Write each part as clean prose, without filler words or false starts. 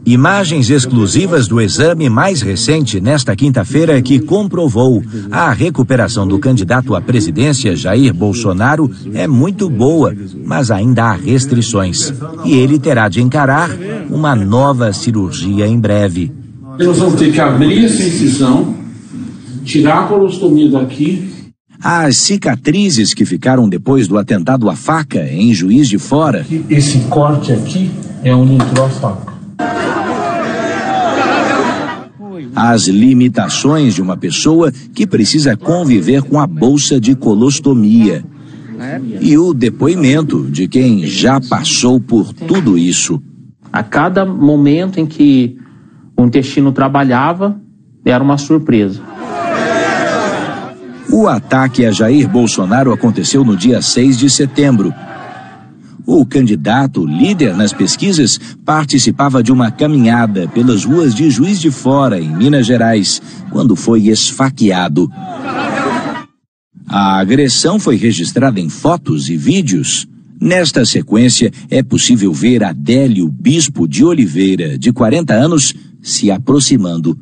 Imagens exclusivas do exame mais recente nesta quinta-feira que comprovou a recuperação do candidato à presidência Jair Bolsonaro é muito boa, mas ainda há restrições. E ele terá de encarar uma nova cirurgia em breve. Nós vamos ter que abrir essa incisão, tirar a colostomia daqui. As cicatrizes que ficaram depois do atentado à faca em Juiz de Fora. Esse corte aqui é onde entrou a faca. As limitações de uma pessoa que precisa conviver com a bolsa de colostomia. E o depoimento de quem já passou por tudo isso. A cada momento em que o intestino trabalhava, era uma surpresa. O ataque a Jair Bolsonaro aconteceu no dia 6 de setembro. O candidato, líder nas pesquisas, participava de uma caminhada pelas ruas de Juiz de Fora, em Minas Gerais, quando foi esfaqueado. A agressão foi registrada em fotos e vídeos. Nesta sequência, é possível ver Adélio Bispo de Oliveira, de 40 anos, se aproximando.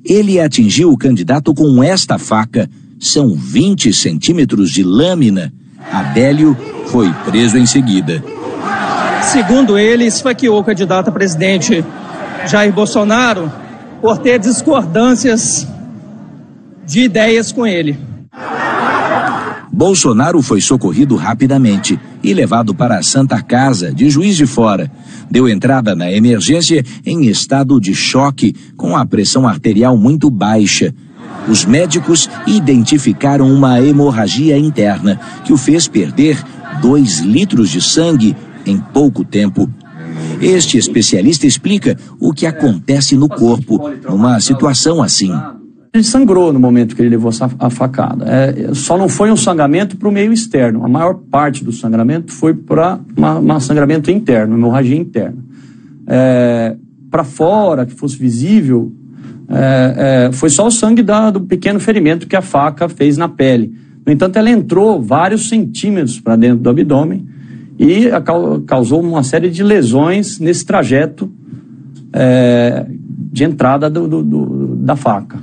Ele atingiu o candidato com esta faca. São 20 centímetros de lâmina. Adélio foi preso em seguida. Segundo ele, esfaqueou o candidato a presidente Jair Bolsonaro por ter discordâncias de ideias com ele. Bolsonaro foi socorrido rapidamente e levado para a Santa Casa de Juiz de Fora. Deu entrada na emergência em estado de choque, com a pressão arterial muito baixa. Os médicos identificaram uma hemorragia interna que o fez perder 2 litros de sangue em pouco tempo. Este especialista explica o que acontece no corpo numa situação assim. Ele sangrou no momento que ele levou a facada. Só não foi um sangramento para o meio externo. A maior parte do sangramento foi para um sangramento interno, hemorragia interna. Para fora, que fosse visível, foi só o sangue do pequeno ferimento que a faca fez na pele. No entanto, ela entrou vários centímetros para dentro do abdômen e causou uma série de lesões nesse trajeto de entrada da faca.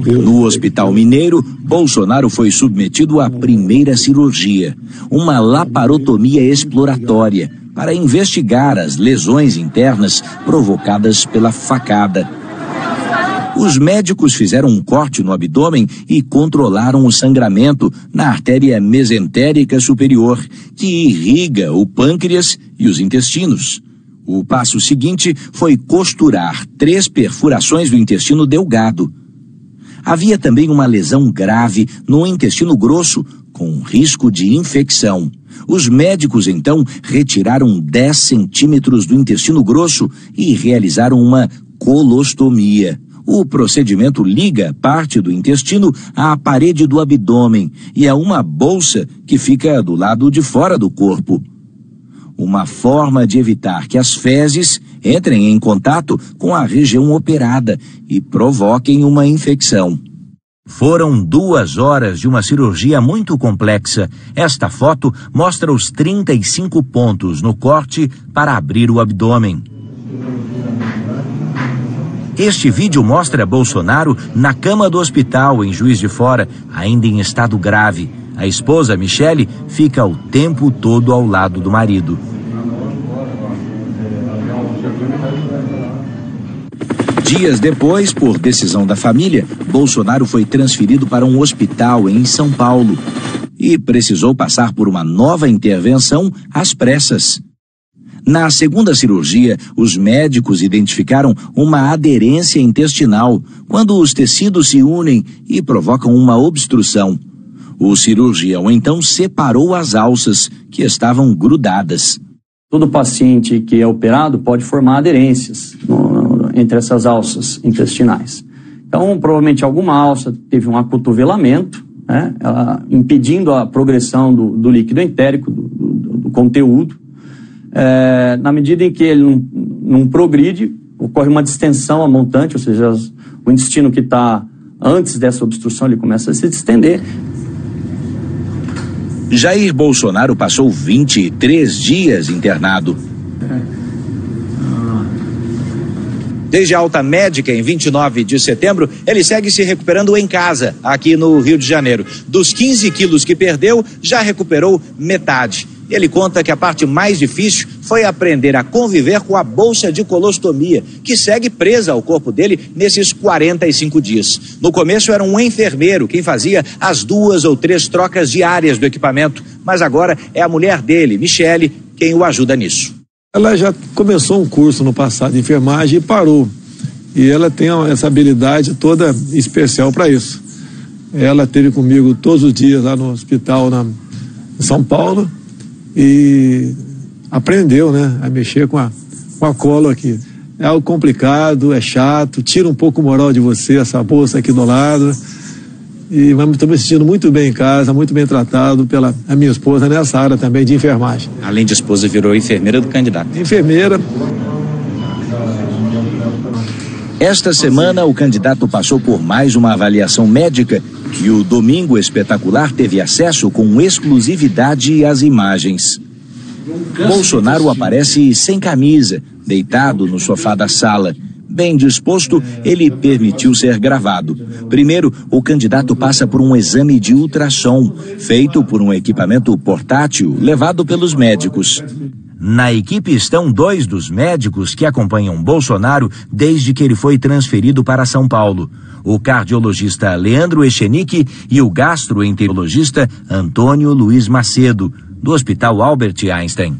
No Hospital Mineiro, Bolsonaro foi submetido à primeira cirurgia, uma laparotomia exploratória, para investigar as lesões internas provocadas pela facada. Os médicos fizeram um corte no abdômen e controlaram o sangramento na artéria mesentérica superior, que irriga o pâncreas e os intestinos. O passo seguinte foi costurar 3 perfurações do intestino delgado. Havia também uma lesão grave no intestino grosso, com risco de infecção. Os médicos, então, retiraram 10 centímetros do intestino grosso e realizaram uma colostomia. O procedimento liga parte do intestino à parede do abdômen e a uma bolsa que fica do lado de fora do corpo. Uma forma de evitar que as fezes entrem em contato com a região operada e provoquem uma infecção. Foram 2 horas de uma cirurgia muito complexa. Esta foto mostra os 35 pontos no corte para abrir o abdômen. Este vídeo mostra Bolsonaro na cama do hospital em Juiz de Fora, ainda em estado grave. A esposa, Michele, fica o tempo todo ao lado do marido. Dias depois, por decisão da família, Bolsonaro foi transferido para um hospital em São Paulo e precisou passar por uma nova intervenção às pressas. Na segunda cirurgia, os médicos identificaram uma aderência intestinal, quando os tecidos se unem e provocam uma obstrução. O cirurgião então separou as alças que estavam grudadas. Todo paciente que é operado pode formar aderências entre essas alças intestinais. Então, provavelmente alguma alça teve um acotovelamento, né, impedindo a progressão do líquido entérico, do conteúdo. Na medida em que ele não progride, ocorre uma distensão a montante, ou seja, o intestino que está antes dessa obstrução, ele começa a se distender. Jair Bolsonaro passou 23 dias internado. Desde a alta médica em 29 de setembro, ele segue se recuperando em casa, aqui no Rio de Janeiro. Dos 15 quilos que perdeu, já recuperou metade. Ele conta que a parte mais difícil foi aprender a conviver com a bolsa de colostomia, que segue presa ao corpo dele nesses 45 dias. No começo era um enfermeiro quem fazia as 2 ou 3 trocas diárias do equipamento, mas agora é a mulher dele, Michele, quem o ajuda nisso. Ela já começou um curso no passado de enfermagem e parou. E ela tem essa habilidade toda especial para isso. Ela esteve comigo todos os dias lá no hospital em São Paulo e aprendeu, né, a mexer com a colo aqui. É algo complicado, é chato, tira um pouco o moral de você, essa bolsa aqui do lado. E estou me sentindo muito bem em casa, muito bem tratado pela minha esposa nessa área também de enfermagem. Além de esposa, virou enfermeira do candidato. Enfermeira. Esta semana, o candidato passou por mais uma avaliação médica que o Domingo Espetacular teve acesso com exclusividade às imagens. Bolsonaro aparece sem camisa, deitado no sofá da sala. Bem disposto, ele permitiu ser gravado. Primeiro, o candidato passa por um exame de ultrassom, feito por um equipamento portátil levado pelos médicos. Na equipe estão 2 dos médicos que acompanham Bolsonaro desde que ele foi transferido para São Paulo. O cardiologista Leandro Echenique e o gastroenterologista Antônio Luiz Macedo, do Hospital Albert Einstein.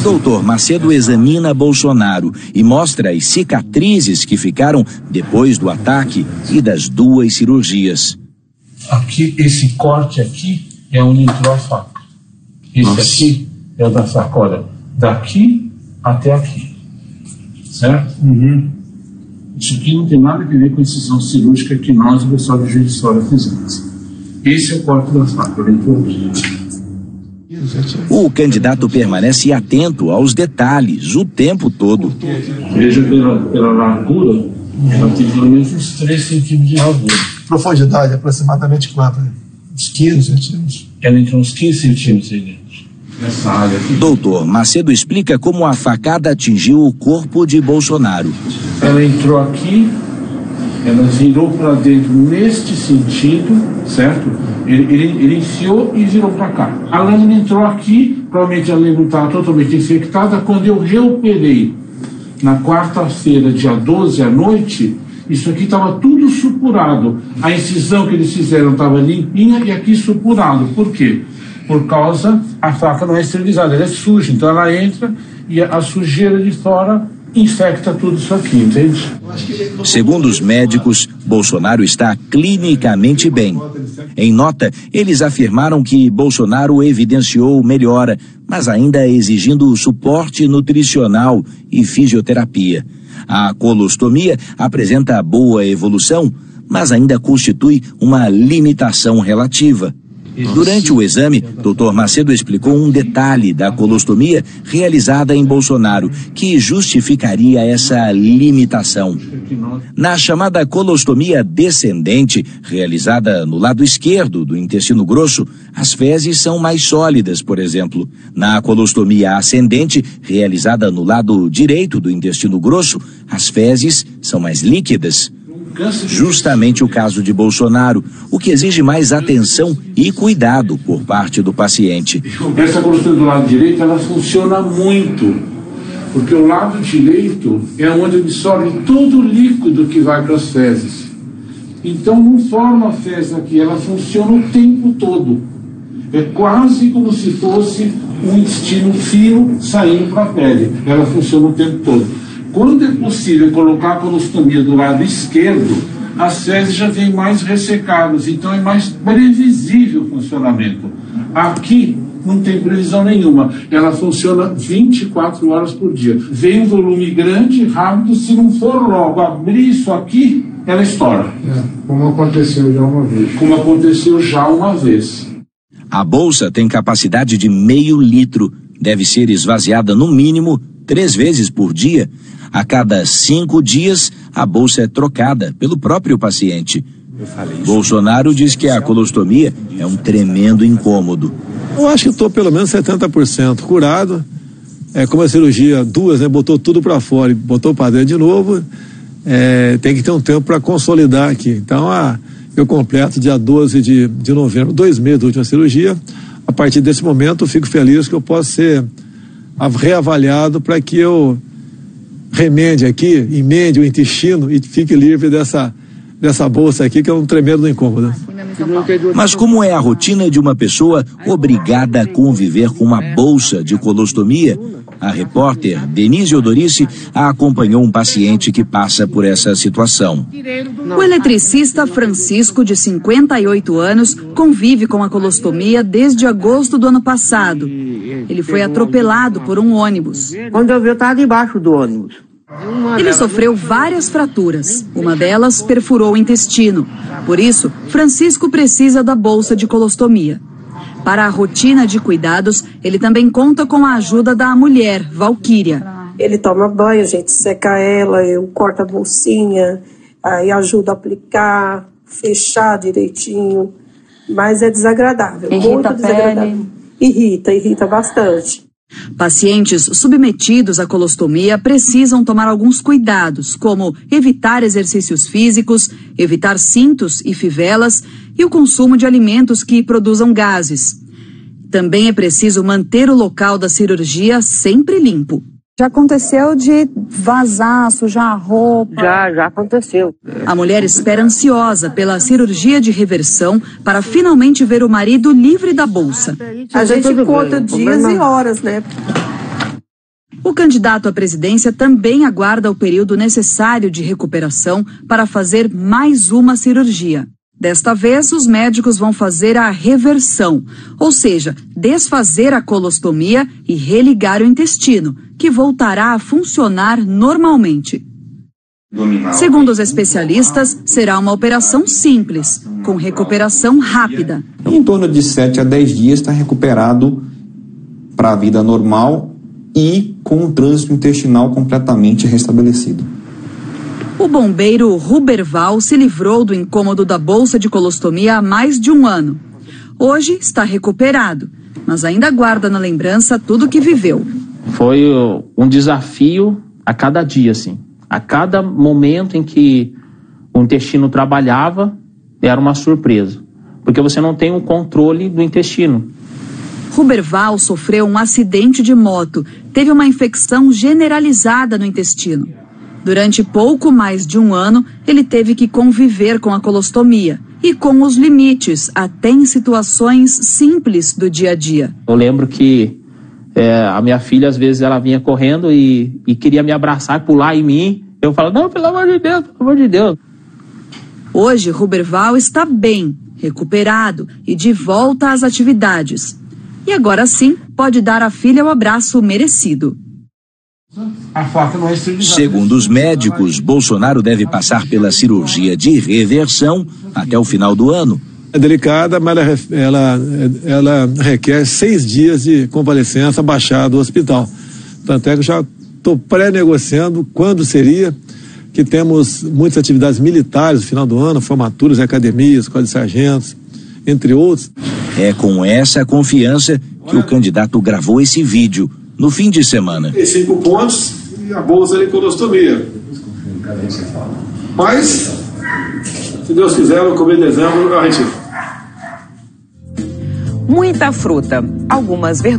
Doutor Macedo examina Bolsonaro e mostra as cicatrizes que ficaram depois do ataque e das 2 cirurgias. Aqui, esse corte aqui é onde entrou a faca. Esse aqui é o da sacola, daqui até aqui, certo? Isso aqui não tem nada a ver com a incisão cirúrgica que nós, o pessoal de Juiz de Fora, fizemos. Esse é o corte da faca, ele entrou aqui. O candidato permanece atento aos detalhes o tempo todo. Veja pela largura, ela tem pelo menos uns 3 centímetros de largura. Profundidade, aproximadamente quanto? Uns 15 centímetros? Ela entrou uns 15 centímetros aí dentro. Nessa área aqui. Doutor Macedo explica como a facada atingiu o corpo de Bolsonaro. Ela entrou aqui, ela virou para dentro neste sentido, certo? Ele enfiou e virou para cá. A lâmina entrou aqui, provavelmente a lâmina estava totalmente infectada. Quando eu reoperei na quarta-feira, dia 12 à noite, isso aqui estava tudo supurado. A incisão que eles fizeram estava limpinha e aqui supurado. Por quê? Por causa, a faca não é esterilizada, ela é suja. Então ela entra e a sujeira de fora infecta tudo isso aqui, entende? Segundo os médicos, Bolsonaro está clinicamente bem. Em nota, eles afirmaram que Bolsonaro evidenciou melhora, mas ainda exigindo suporte nutricional e fisioterapia. A colostomia apresenta boa evolução, mas ainda constitui uma limitação relativa. Durante o exame, Dr. Macedo explicou um detalhe da colostomia realizada em Bolsonaro, que justificaria essa limitação. Na chamada colostomia descendente, realizada no lado esquerdo do intestino grosso, as fezes são mais sólidas, por exemplo. Na colostomia ascendente, realizada no lado direito do intestino grosso, as fezes são mais líquidas. Justamente o caso de Bolsonaro, o que exige mais atenção e cuidado por parte do paciente. Essa colostomia do lado direito, ela funciona muito, porque o lado direito é onde absorve todo o líquido que vai para as fezes. Então não forma a fezes aqui, ela funciona o tempo todo. É quase como se fosse um intestino fino saindo para a pele. Ela funciona o tempo todo. Quando é possível colocar a colostomia do lado esquerdo, as fezes já vêm mais ressecadas, então é mais previsível o funcionamento. Aqui não tem previsão nenhuma, ela funciona 24 horas por dia. Vem um volume grande, rápido, se não for logo abrir isso aqui, ela estoura. Como aconteceu já uma vez. Como aconteceu já uma vez. A bolsa tem capacidade de meio litro, deve ser esvaziada no mínimo 3 vezes por dia. A cada 5 dias, a bolsa é trocada pelo próprio paciente. Bolsonaro diz que a colostomia é um tremendo incômodo. Eu acho que estou pelo menos 70% curado. como a cirurgia, duas, né, botou tudo para fora e botou para dentro de novo, tem que ter um tempo para consolidar aqui. Então, eu completo dia 12 de novembro, 2 meses da última cirurgia. A partir desse momento, eu fico feliz que eu possa ser reavaliado para que eu emende o intestino e fique livre dessa bolsa aqui, que é um tremendo incômodo. Mas como é a rotina de uma pessoa obrigada a conviver com uma bolsa de colostomia? A repórter Denise Odorice acompanhou um paciente que passa por essa situação. O eletricista Francisco, de 58 anos, convive com a colostomia desde agosto do ano passado. Ele foi atropelado por um ônibus. Quando eu vi, eu estava debaixo do ônibus. Ele sofreu várias fraturas. Uma delas perfurou o intestino. Por isso, Francisco precisa da bolsa de colostomia. Para a rotina de cuidados, ele também conta com a ajuda da mulher, Valquíria. Ele toma banho, a gente seca ela, eu corto a bolsinha, aí ajudo a aplicar, fechar direitinho. Mas é desagradável, muito desagradável. Irrita bastante. Pacientes submetidos à colostomia precisam tomar alguns cuidados, como evitar exercícios físicos, evitar cintos e fivelas e o consumo de alimentos que produzam gases. Também é preciso manter o local da cirurgia sempre limpo. Já aconteceu de vazar, sujar a roupa? Já aconteceu. A mulher espera ansiosa pela cirurgia de reversão para finalmente ver o marido livre da bolsa. A gente conta dias e horas, né? O candidato à presidência também aguarda o período necessário de recuperação para fazer mais uma cirurgia. Desta vez, os médicos vão fazer a reversão, ou seja, desfazer a colostomia e religar o intestino, que voltará a funcionar normalmente. Segundo os especialistas, será uma operação simples, com recuperação rápida. Em torno de 7 a 10 dias está recuperado para a vida normal e com o trânsito intestinal completamente restabelecido. O bombeiro Ruberval se livrou do incômodo da bolsa de colostomia há mais de um ano. Hoje está recuperado, mas ainda guarda na lembrança tudo o que viveu. Foi um desafio a cada dia, assim. A cada momento em que o intestino trabalhava, era uma surpresa. Porque você não tem o controle do intestino. Ruberval sofreu um acidente de moto, teve uma infecção generalizada no intestino. Durante pouco mais de um ano, ele teve que conviver com a colostomia e com os limites, até em situações simples do dia a dia. Eu lembro que a minha filha, às vezes, ela vinha correndo e queria me abraçar, pular em mim. Eu falava, não, pelo amor de Deus, pelo amor de Deus. Hoje, Ruberval está bem, recuperado e de volta às atividades. E agora sim, pode dar à filha o abraço merecido. Segundo os médicos, Bolsonaro deve passar pela cirurgia de reversão até o final do ano. É delicada, mas ela requer 6 dias de convalescença baixada do hospital. Tanto é que eu já estou pré-negociando quando seria, que temos muitas atividades militares no final do ano, formaturas, academias, Código de Sargentos, entre outros. É com essa confiança que o candidato gravou esse vídeo no fim de semana. 5 pontos e a bolsa de colostomia. Mas, se Deus quiser, no começo de dezembro, a gente... Muita fruta, algumas verduras.